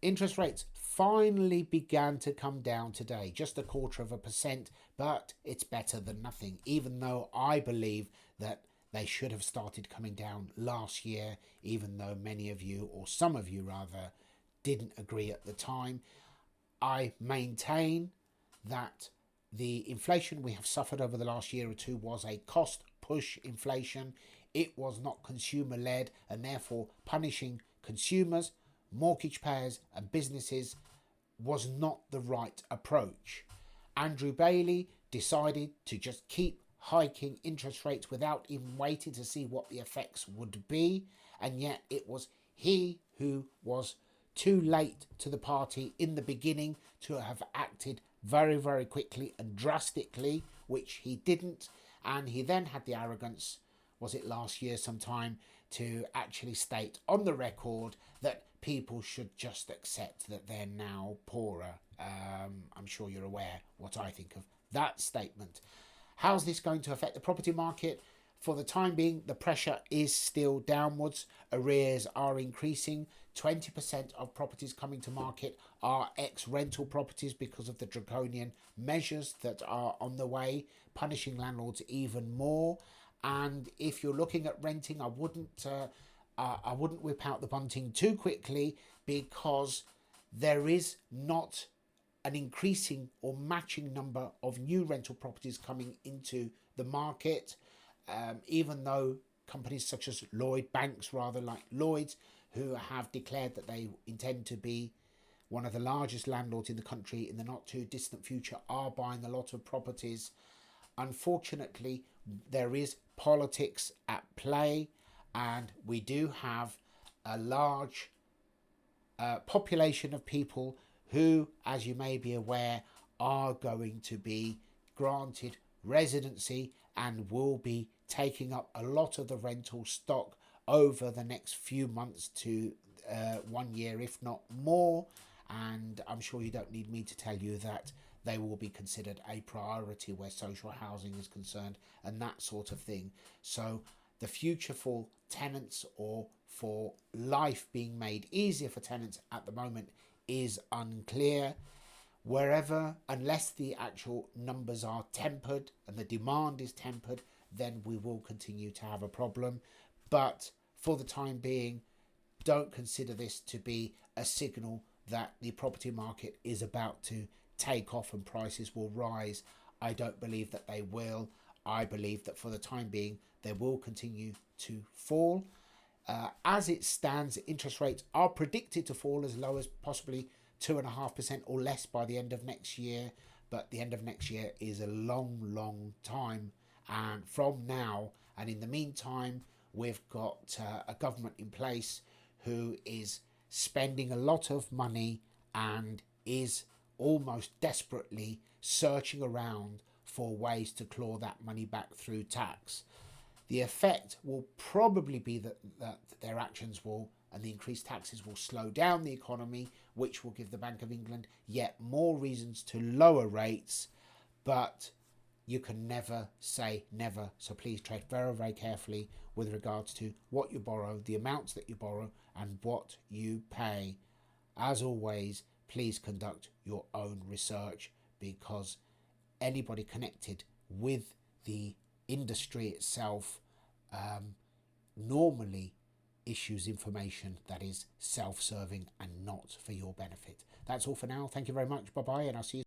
Interest rates finally began to come down today, just 0.25%, but it's better than nothing, even though I believe that they should have started coming down last year, even though many of you, or some of you rather, didn't agree at the time. I maintain that the inflation we have suffered over the last year or two was a cost push inflation. It was not consumer led, and therefore punishing consumers, mortgage payers and businesses was not the right approach. Andrew Bailey decided to just keep hiking interest rates without even waiting to see what the effects would be, and yet it was he who was too late to the party in the beginning to have acted very, very quickly and drastically, which he didn't. And he then had the arrogance, was it last year sometime, to actually state on the record that people should just accept that they're now poorer. I'm sure you're aware what I think of that statement. How's this going to affect the property market? For the time being, the pressure is still downwards. Arrears are increasing. 20% of properties coming to market are ex-rental properties because of the draconian measures that are on the way, punishing landlords even more. And if you're looking at renting, I wouldn't whip out the bunting too quickly, because there is not an increasing or matching number of new rental properties coming into the market, even though companies such as banks like Lloyd's, who have declared that they intend to be one of the largest landlords in the country in the not too distant future, are buying a lot of properties. Unfortunately, there is politics at play, and we do have a large population of people who, as you may be aware, are going to be granted residency and will be taking up a lot of the rental stock over the next few months to 1 year, if not more. And I'm sure you don't need me to tell you that they will be considered a priority where social housing is concerned and that sort of thing. So the future for tenants, or for life being made easier for tenants at the moment, is unclear. Unless the actual numbers are tempered and the demand is tempered, then we will continue to have a problem. But for the time being, don't consider this to be a signal that the property market is about to take off and prices will rise. I don't believe that they will. I believe that for the time being, they will continue to fall. As it stands, interest rates are predicted to fall as low as possibly 2.5% or less by the end of next year. But the end of next year is a long, long time and from now. And in the meantime, we've got a government in place who is spending a lot of money and is almost desperately searching around for ways to claw that money back through tax. The effect will probably be that their actions will, and the increased taxes will, slow down the economy, which will give the Bank of England yet more reasons to lower rates. But you can never say never, so please tread very, very carefully with regards to what you borrow, the amounts that you borrow, and what you pay. As always, please conduct your own research, because anybody connected with the industry itself normally issues information that is self-serving and not for your benefit. That's all for now. Thank you very much. Bye-bye, and I'll see you